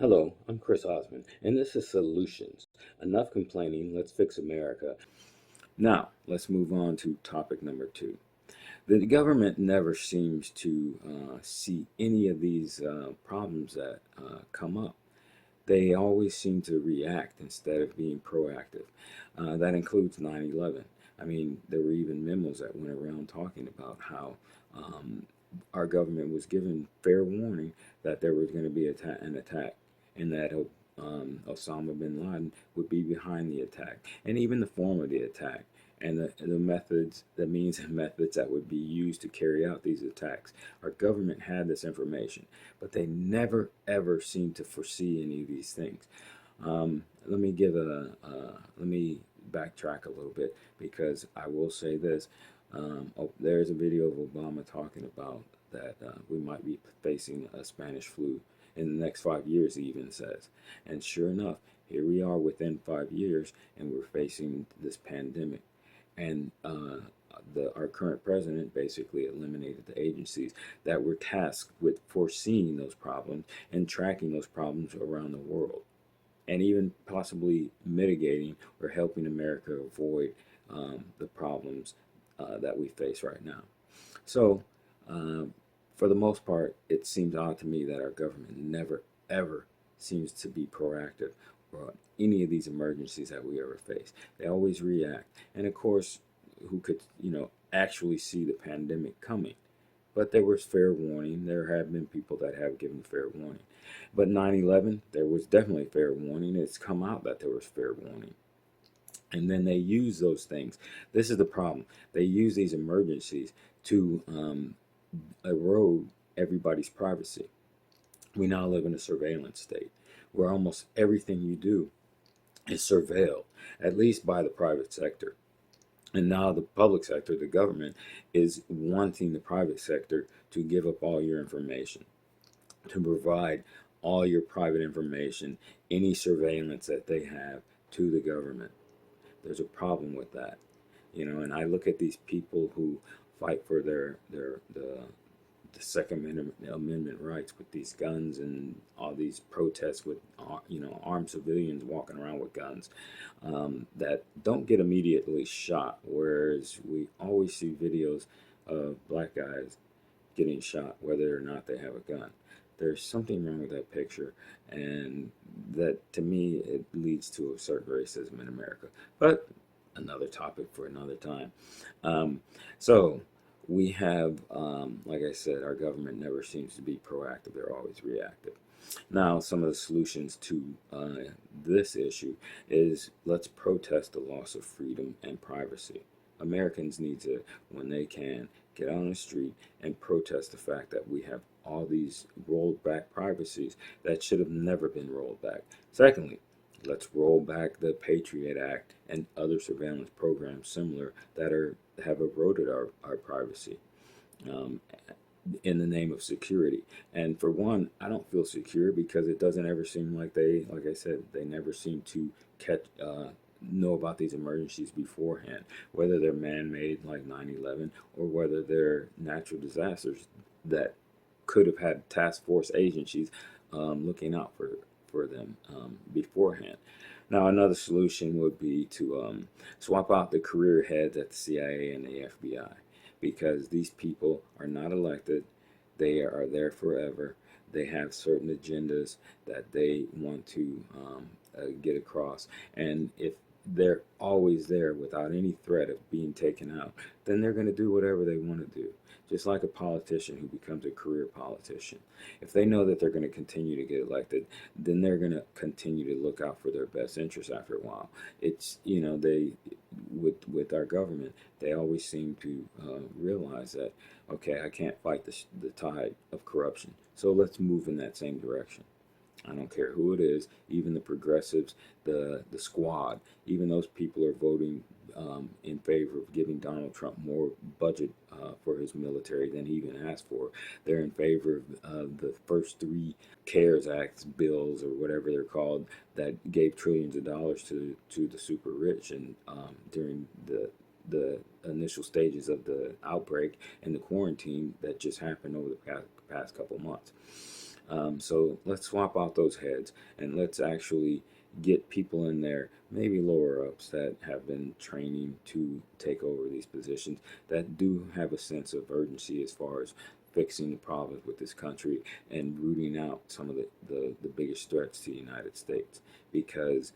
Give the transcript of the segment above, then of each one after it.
Hello, I'm Chris Osmond, and this is Solutions. Enough complaining, let's fix America. Now, let's move on to topic number two. The government never seems to see any of these problems that come up. They always seem to react instead of being proactive. That includes 9/11. I mean, there were even memos that went around talking about how our government was given fair warning that there was going to be an attack, and that Osama bin Laden would be behind the attack, and even the form of the attack, and the methods, the means and methods that would be used to carry out these attacks. Our government had this information, but they never ever seemed to foresee any of these things. Let me backtrack a little bit, because I will say this. There's a video of Obama talking about that we might be facing a Spanish flu in the next 5 years, he even says. And sure enough, here we are within 5 years, and we're facing this pandemic. And our current president basically eliminated the agencies that were tasked with foreseeing those problems and tracking those problems around the world, and even possibly mitigating or helping America avoid the problems that we face right now. So, for the most part, it seems odd to me that our government never, ever seems to be proactive or any of these emergencies that we ever face. They always react. And of course, who could, actually see the pandemic coming? But there was fair warning. There have been people that have given fair warning. But 9/11, there was definitely fair warning. It's come out that there was fair warning. And then they use those things. This is the problem. They use these emergencies to erode everybody's privacy. We now live in a surveillance state where almost everything you do is surveilled, at least by the private sector. And now the public sector, the government, is wanting the private sector to give up all your information, to provide all your private information, any surveillance that they have, to the government. There's a problem with that, and I look at these people who fight for the Second Amendment rights with these guns and all these protests with armed civilians walking around with guns that don't get immediately shot, whereas we always see videos of black guys getting shot whether or not they have a gun. There's something wrong with that picture, and that, to me, it leads to a certain racism in America. But another topic for another time. So we have, like I said, our government never seems to be proactive. They're always reactive. Now, some of the solutions to this issue is, let's protest the loss of freedom and privacy. Americans need to, when they can, get on the street and protest the fact that we have all these rolled back privacies that should have never been rolled back. Secondly, let's roll back the Patriot Act and other surveillance programs similar that have eroded our privacy in the name of security. And for one, I don't feel secure because it doesn't ever seem like like I said, they never seem to know about these emergencies beforehand, whether they're man-made like 9/11 or whether they're natural disasters that could have had task force agencies looking out for them beforehand. Now, another solution would be to swap out the career heads at the CIA and the FBI, because these people are not elected. They are there forever. They have certain agendas that they want to get across. And if they're always there without any threat of being taken out, then they're going to do whatever they want to do. Just like a politician who becomes a career politician. If they know that they're going to continue to get elected, then they're going to continue to look out for their best interests after a while. It's, they, with our government, they always seem to realize that, okay, I can't fight the tide of corruption, so let's move in that same direction. I don't care who it is, even the progressives, the squad, even those people are voting in favor of giving Donald Trump more budget for his military than he even asked for. They're in favor of the first three CARES Act bills, or whatever they're called, that gave trillions of dollars to the super rich, and during the initial stages of the outbreak and the quarantine that just happened over the past couple months. So let's swap out those heads and let's actually get people in there, maybe lower ups that have been training to take over these positions, that do have a sense of urgency as far as fixing the problems with this country and rooting out some of the biggest threats to the United States. Because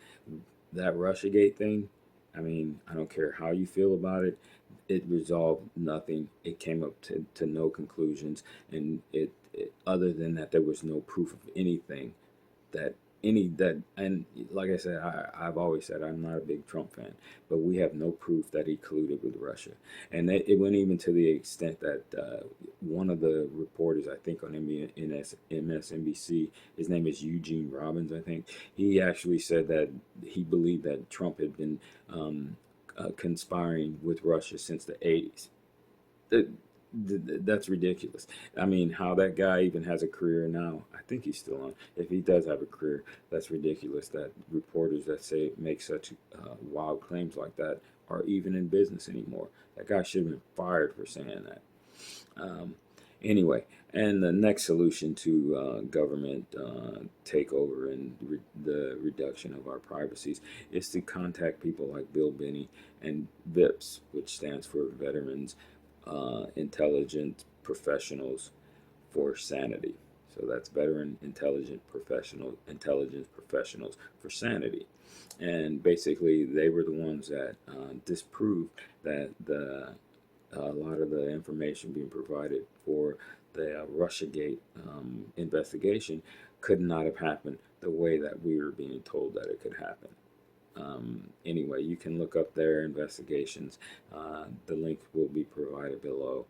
that Russiagate thing, I mean, I don't care how you feel about it, it resolved nothing. It came up to no conclusions, and other than that, there was no proof of anything that and like I said, I've always said I'm not a big Trump fan, but we have no proof that he colluded with Russia. And it went even to the extent that one of the reporters, I think on MSNBC, his name is Eugene Robbins, I think, he actually said that he believed that Trump had been conspiring with Russia since the 80s. That's ridiculous. I mean, how that guy even has a career now, I think he's still on. If he does have a career, that's ridiculous that reporters that say make such wild claims like that are even in business anymore. That guy should have been fired for saying that. Um, anyway, and the next solution to government takeover and the reduction of our privacies is to contact people like Bill Binney and V.I.P.S, which stands for Veterans Intelligent Professionals for Sanity. So that's Veteran Intelligence Professionals for Sanity. And basically, they were the ones that disproved that a lot of the information being provided for the Russiagate investigation could not have happened the way that we were being told that it could happen. Anyway, you can look up their investigations. The link will be provided below.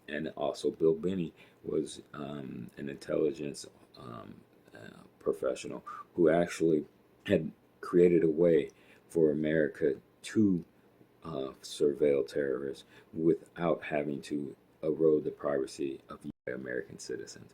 And also, Bill Binney was an intelligence professional who actually had created a way for America to surveil terrorists without having to erode the privacy of American citizens.